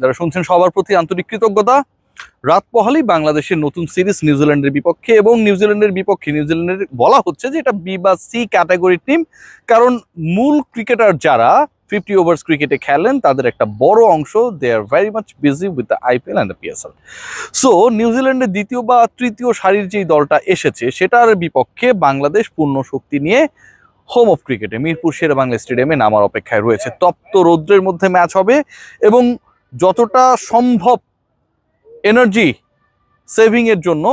যারা শুনছেন সবার প্রতি আন্তরিক কৃতজ্ঞতা। রাত পোহালেই বাংলাদেশের নতুন সিরিজ নিউজিল্যান্ডের বিপক্ষে, এবং নিউজিল্যান্ডের বিপক্ষে নিউজিল্যান্ডের বলা হচ্ছে যে এটা বি বা সি ক্যাটাগরির টিম, কারণ মূল ক্রিকেটার যারা 50 ওভার্স ক্রিকেটে খেলেন তাদের একটা বড় অংশ they are very much busy with the IPL and the PSL. So নিউজিল্যান্ডের দ্বিতীয় বা তৃতীয় সারির যেই দলটা এসেছে সেটার বিপক্ষে বাংলাদেশ পূর্ণ শক্তি নিয়ে হোম অফ ক্রিকেটে মিরপুর শেরেবাংলা স্টেডিয়ামে নামার অপেক্ষায় রয়েছে। তপ্ত রৌদ্রের মধ্যে ম্যাচ হবে এবং যতটা সম্ভব এনার্জি সেভিং এর জন্য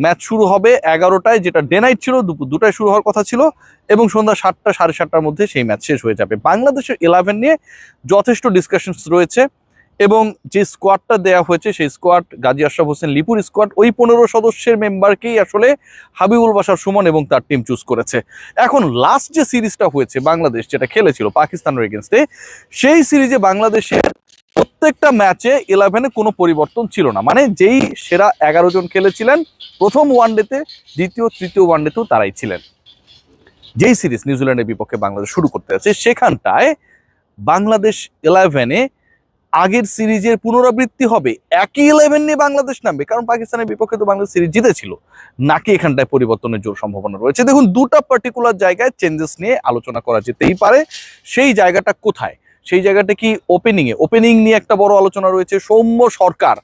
ম্যাচ শুরু হবে 11টায়, যেটা ডে নাইট ছিল, দুপুর 2টায় শুরু হওয়ার কথা ছিল, এবং সন্ধ্যা 7টা 7:30টার মধ্যে সেই ম্যাচ শেষ হয়ে যাবে। বাংলাদেশের 11 নিয়ে যথেষ্ট ডিসকাশনস রয়েছে, এবং যে স্কোয়াডটা দেওয়া হয়েছে সেই স্কোয়াড গাজী আশরাফ হোসেন লিপুর স্কোয়াড, ওই 15 সদস্যের মেম্বারকেই আসলে হাবিবুল বাশার সুমন এবং তার টিম চুজ করেছে। এখন লাস্ট যে সিরিজটা হয়েছে বাংলাদেশ যেটা খেলেছিল পাকিস্তানের এগেনস্টে, সেই সিরিজে বাংলাদেশের প্রত্যেকটা ম্যাচে 11-এ কোনো পরিবর্তন ছিল না, মানে যেই সেরা 11 জন খেলেছিলেন প্রথম ওয়ানডেতে, দ্বিতীয় তৃতীয় ওয়ানডেতেও তারাই ছিলেন। যেই সিরিজ নিউজিল্যান্ডের বিপক্ষে বাংলাদেশ শুরু করতে যাচ্ছে সেখানটায় বাংলাদেশ 11-এ আগের সিরিজের পুনরাবৃত্তি হবে, একই 11 নিয়ে বাংলাদেশ নামবে, কারণ পাকিস্তানের বিপক্ষে তো বাংলাদেশ সিরিজ জিতেছিল, নাকি এখানটায় পরিবর্তনের জোর সম্ভাবনা রয়েছে। দেখুন, দুটা পার্টিকুলার জায়গায় চেঞ্জেস নিয়ে আলোচনা করা যেতেই পারে। সেই জায়গাটা কোথায়? সেই জায়গাটা কি ওপেনিং নিয়ে একটা বড় আলোচনা রয়েছে। সৌম্য সরকার,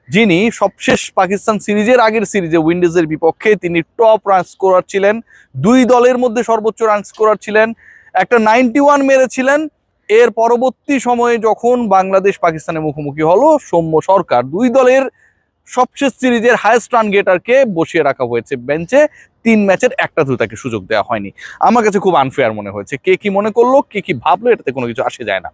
যিনি সবশেষ পাকিস্তান সিরিজের আগের সিরিজে উইন্ডিজের বিপক্ষে তিনি টপ রান স্কোরার ছিলেন, দুই দলের মধ্যে সর্বোচ্চ রান স্কোরার ছিলেন, একটা 91 মেরেছিলেন। এর পরবর্তী সময়ে যখন বাংলাদেশ পাকিস্তানের মুখোমুখি হলো, সৌম্য সরকার দুই দলের সবশেষ সিরিজের হাইয়েস্ট রান গেটারকে বসিয়ে রাখা হয়েছে বেঞ্চে, 3 ম্যাচের একটাতেও তাকে সুযোগ দেওয়া হয়নি। আমার কাছে খুব আনফেয়ার মনে হয়েছে। কে কি মনে করলো, কে কি ভাবলো, এটাতে কোনো কিছু আসে যায় না।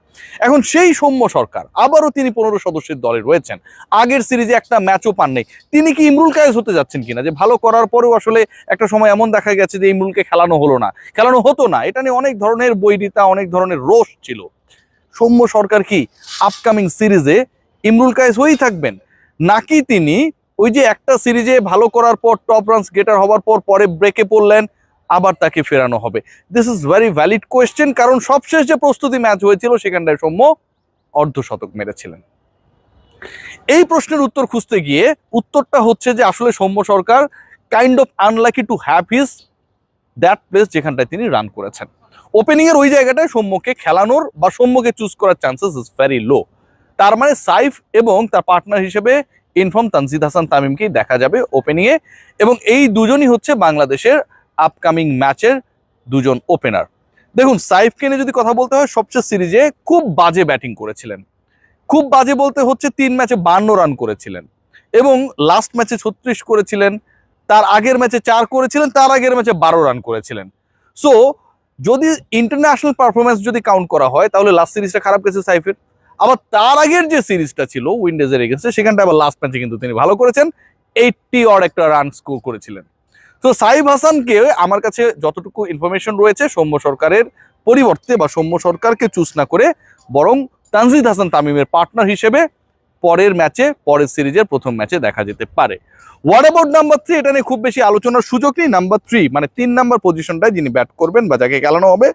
এখন সেই সৌম্য সরকার আবারও তিনি 15 সদস্যের দলে রয়েছেন, আগের সিরিজে একটা ম্যাচও পান নেই। তিনি কি ইমরুল কায়েস হতে যাচ্ছেন কিনা, যে ভালো করার পরেও আসলে একটা সময় এমন দেখা গেছে যে ইমরুলকে খেলানো হতো না, এটা নিয়ে অনেক ধরনের বৈরিতা, অনেক ধরনের রোষ ছিল। সৌম্য সরকার কি আপকামিং সিরিজে ইমরুল কায়েস হয়েই থাকবেন, নাকি তিনি ওই যে একটা সিরিজে ভালো করার পর টপ রানস গেটার হওয়ার পর পরে ব্রেকে পড়লেন, আবার তাকে ফেরানো হবে? This is very valid question, কারণ সবশেষ যে প্রস্তুতি ম্যাচ হয়েছিল সেখানটায় সৌম্য অর্ধশতক মেরেছিলেন। এই প্রশ্নের উত্তর খুঁজতে গিয়ে উত্তরটা হচ্ছে যে আসলে Soumya Sarkar kind of unlucky to have his that place যেখানটায় তিনি রান করেছেন। ওপেনিং এর ওই জায়গাটায় সৌম্যকে খেলানোর বা সৌম্যকে চুজ করার চান্সেস ইজ ভেরি লো। তার মানে সাইফ এবং তার পার্টনার হিসেবে ইনফর্ম তানজিদ হাসান তামিমকেই দেখা যাবে ওপেনিংয়ে, এবং এই দুজনই হচ্ছে বাংলাদেশের আপকামিং ম্যাচের দুজন ওপেনার। দেখুন, সাইফকে নিয়ে যদি কথা বলতে হয়, সবচেয়ে সিরিজে খুব বাজে ব্যাটিং করেছিলেন। খুব বাজে বলতে হচ্ছে 3 ম্যাচে 52 রান করেছিলেন, এবং লাস্ট ম্যাচে 36 করেছিলেন, তার আগের ম্যাচে 4 করেছিলেন, তার আগের ম্যাচে 12 রান করেছিলেন। সো যদি ইন্টারন্যাশনাল পারফরমেন্স যদি কাউন্ট করা হয় তাহলে লাস্ট সিরিজটা খারাপ গেছে সাইফের। আবার তার আগের যে সিরিজটা ছিল উইন্ডিজের এগেন্সটে, সেখানটা আবার লাস্ট ম্যাচে কিন্তু তিনি ভালো করেছেন, 80 অর একটা রান স্কোর করেছিলেন। তো সাইফ হাসানকে আমার কাছে যতটুকু ইনফরমেশন রয়েছে, সৌম্য সরকারের পরিবর্তে বা সৌম্য সরকারকে চুজ না করে বরং তানজিদ হাসান তামিমের পার্টনার হিসেবে পরের সিরিজের প্রথম ম্যাচে দেখা যেতে পারে। What about number 3? এটা নিয়ে খুব বেশি আলোচনার সুযোগ নেই। নাম্বার 3 মানে 3 নাম্বার পজিশনটায় যিনি ব্যাট করবেন বা যাকে খেলানো হবে,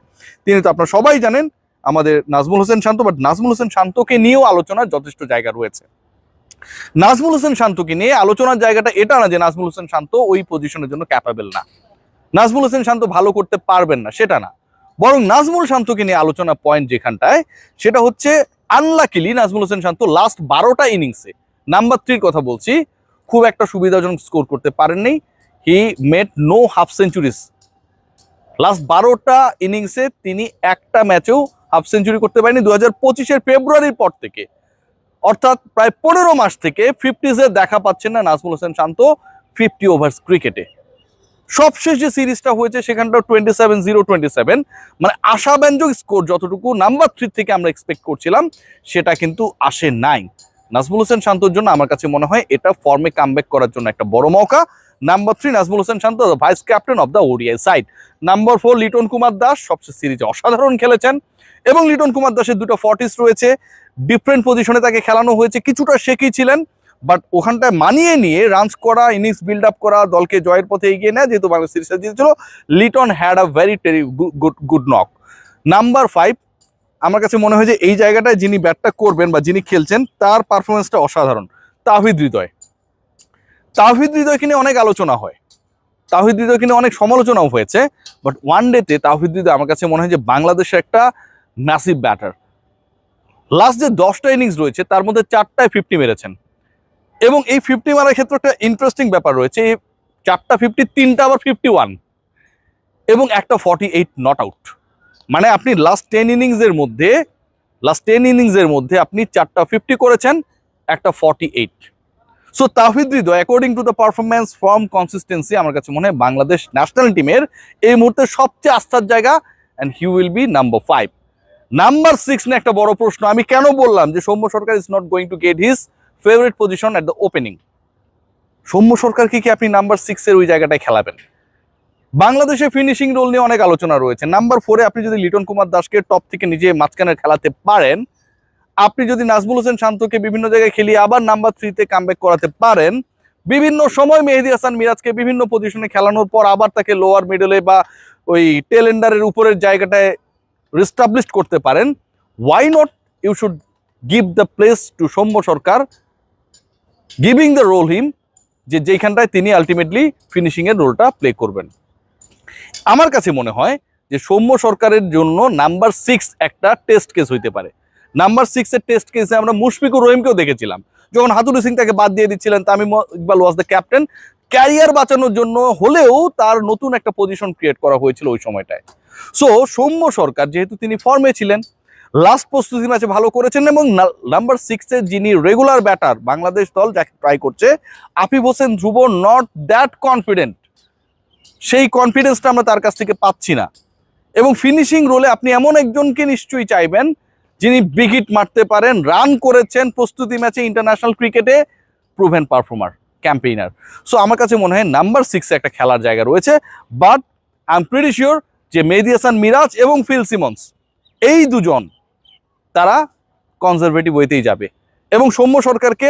তিনি তো আপনারা সবাই জানেন আমাদের নাজমুল হোসেন শান্ত। বাট নাজমুল হোসেন শান্তকে নিয়েও আলোচনার যথেষ্ট জায়গা রয়েছে। নাজমুল হোসেন শান্তকে নিয়ে আলোচনার জায়গাটা এটা না যে নাজমুল হোসেন শান্ত ওই পজিশনের জন্য ক্যাপাবেল না, নাজমুল হোসেন শান্ত ভালো করতে পারবেন না, সেটা না। বরং নাজমুল শান্তকে নিয়ে আলোচনা পয়েন্ট যেখানটায়, সেটা হচ্ছে আনলাকিলি নাজমুল হোসেন শান্ত লাস্ট 12টা ইনিংসে, নাম্বার 3-র কথা বলছি, খুব একটা সুবিধাজনক স্কোর করতে পারেননি। He made no half centuries. Last 12টা ইনিংসে তিনি একটা ম্যাচেও হাফ সেঞ্চুরি করতে পারেনি 2025-এর ফেব্রুয়ারির পর থেকে, অর্থাৎ প্রায় 15 মাস থেকে 50s-এর দেখা পাচ্ছেন না নাজমুল হোসেন শান্ত 50 ওভার্স ক্রিকেটে। সবশেষ যে সিরিজটা হয়েছে সেখানটা 27-0-27, মানে আশাব্যঞ্জক স্কোর যতটুকু নাম্বার 3 থেকে আমরা এক্সপেক্ট করছিলাম সেটা কিন্তু আসে নাই। নাজমুল হোসেন শান্তর জন্য আমার কাছে মনে হয় এটা ফর্মে কামব্যাক করার জন্য একটা বড় মৌকা। Number 3 Najmul Hossain Shanto, vice captain of the ODI side. Number 4 Liton Kumar Das, সবচেয়ে সিরিজে অসাধারণ খেলেছেন, এবং লিটন কুমার দাসের 2টা 40s রয়েছে, ডিফারেন্ট পজিশনে তাকে খেলানো হয়েছে, কিছুটা শেখি ছিলেন, বাট ওখানটায় মানিয়ে নিয়ে রানস করা, ইনিংস বিল্ড আপ করা, দলকে জয়ের পথে এগিয়ে নেয়, যেহেতু বাংলাদেশ সিরিজটা জিতেছিল। Liton had a very good knock. Number 5 আমার কাছে মনে হয় যে এই জায়গাটায় যিনি ব্যাটটা করবেন বা যিনি খেলছেন তার পারফরমেন্সটা অসাধারণ। তাওহিদ হৃদয়, তাওহিদ হৃদয়কে নিয়ে অনেক আলোচনা হয়, তাওহিদ হৃদয়কে নিয়ে অনেক সমালোচনাও হয়েছে, বাট ওয়ান ডেতে তাওহিদ হৃদয় আমার কাছে মনে হয় যে বাংলাদেশের একটা ম্যাসিভ ব্যাটার। লাস্ট যে 10টা ইনিংস রয়েছে তার মধ্যে 4টায় 50 মেরেছেন, এবং এই 50 মারার ক্ষেত্রে একটা ইন্টারেস্টিং ব্যাপার রয়েছে। এই 4টা 50, 3টা আবার 51 এবং একটা 48 নট আউট। মানে আপনি লাস্ট 10 ইনিংসের মধ্যে আপনি 4টা 50 করেছেন, একটা 48। So Towhid Hridoy according to the performance, form, consistency আমার কাছে মনে হয় বাংলাদেশ ন্যাশনাল টিমের এই মুহূর্তে সবচেয়ে আস্থার জায়গা, and he will be number 5। Number 6 নিয়ে একটা বড় প্রশ্ন। আমি কেন বললাম যে Soumya Sarkar is not going to get his favourite position at the opening? Soumya সরকারকে কি আপনি নাম্বার 6-এর ওই জায়গাটায় খেলাবেন? বাংলাদেশে ফিনিশিং রোল নিয়ে অনেক আলোচনা রয়েছে। নাম্বার 4-এ আপনি যদি লিটন কুমার দাসকে টপ থেকে নিজে মাঝখানে খেলাতে পারেন, আপনি যদি নাজমুল হোসেন শান্তকে বিভিন্ন জায়গায় খেলিয়ে আবার নাম্বার 3-তে কামব্যাক করাতে পারেন, বিভিন্ন সময় মেহেদী হাসান মিরাজকে বিভিন্ন পজিশনে খেলানোর পর আবার তাকে লোয়ার মিডলে বা ওই টেল এন্ডারের উপরের জায়গাটায় রিস্টাবলিশ করতে পারেন, why not you should give the place to Soumya Sarkar, giving the role him, যে যেখানটায় তিনি আলটিমেটলি ফিনিশিংয়ের রোলটা প্লে করবেন। আমার কাছে মনে হয় যে সৌম্য সরকারের জন্য নাম্বার 6 একটা টেস্ট কেস হইতে পারে। নাম্বার 6-এর টেস্ট কেসে আমরা মুশফিকুর রহিমকেও দেখেছিলাম, যখন হাতুরু সিং তাকে বাদ দিয়ে দিচ্ছিলেন, Tamim Iqbal was the captain, career বাঁচানোর জন্য হলেও তার নতুন একটা পজিশন ক্রিয়েট করা হয়েছিল ওই সময়টায়। সো সৌম্য সরকার যেহেতু তিনি ফর্মে ছিলেন, লাস্ট প্রস্তুতি ম্যাচে ভালো করেছেন, এবং নাম্বার 6-এ যিনি রেগুলার ব্যাটার বাংলাদেশ দল যাকে ট্রাই করছে, আফিফ হোসেন ধ্রুব নট দ্যাট কনফিডেন্ট, সেই কনফিডেন্সটা আমরা তার কাছ থেকে পাচ্ছি না। এবং ফিনিশিং রোলে আপনি এমন একজনকে নিশ্চয়ই চাইবেন যিনি বিগ হিট মারতে পারেন, রান করেছেন প্রস্তুতি ম্যাচে, ইন্টারন্যাশনাল ক্রিকেটে প্রুভেন পারফর্মার, ক্যাম্পেইনার। সো আমার কাছে মনে হয় নাম্বার 6-এ একটা খেলার জায়গা রয়েছে, but I am pretty sure যে মেহেদী হাসান মিরাজ এবং ফিল সিমন্স এই দুজন তারা কনজারভেটিভ ওয়েতেই যাবে, এবং সৌম্য সরকারকে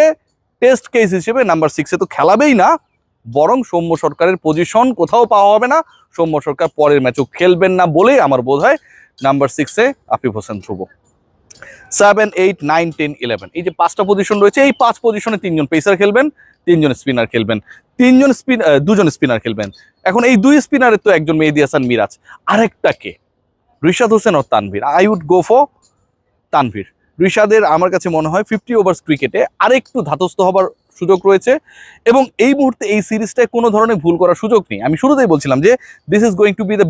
টেস্ট কেস হিসেবে নাম্বার 6-এ তো খেলাবেই না, বরং সৌম্য সরকারের পজিশন কোথাও পাওয়া হবে না, সৌম্য সরকার পরের ম্যাচও খেলবেন না বলেই আমার বোধ হয় নাম্বার 6-এ আফিফ হোসেন ধ্রুব। 7, 8, 9, 10, 11 এই যে 5টা পজিশন রয়েছে, এই 5 পজিশনে 3জন পেসার খেলবেন, 3জন স্পিনার খেলবেন, 2জন স্পিনার খেলবেন। এখন এই 2 স্পিনারের তো একজন মেহেদী হাসান মিরাজ, আরেকটা কে? রিশাদ হোসেন ও Tanvir. I would go for Tanvir. রিশাদের আমার কাছে মনে হয় 50 ওভার্স ক্রিকেটে আরেকটু ধাতস্থ হবার সুযোগ রয়েছে, এবং এই মুহূর্তে এই সিরিজটায় কোনো ধরনের ভুল করার সুযোগ নেই। আমি শুরুতেই বলছিলাম যে this is going to B the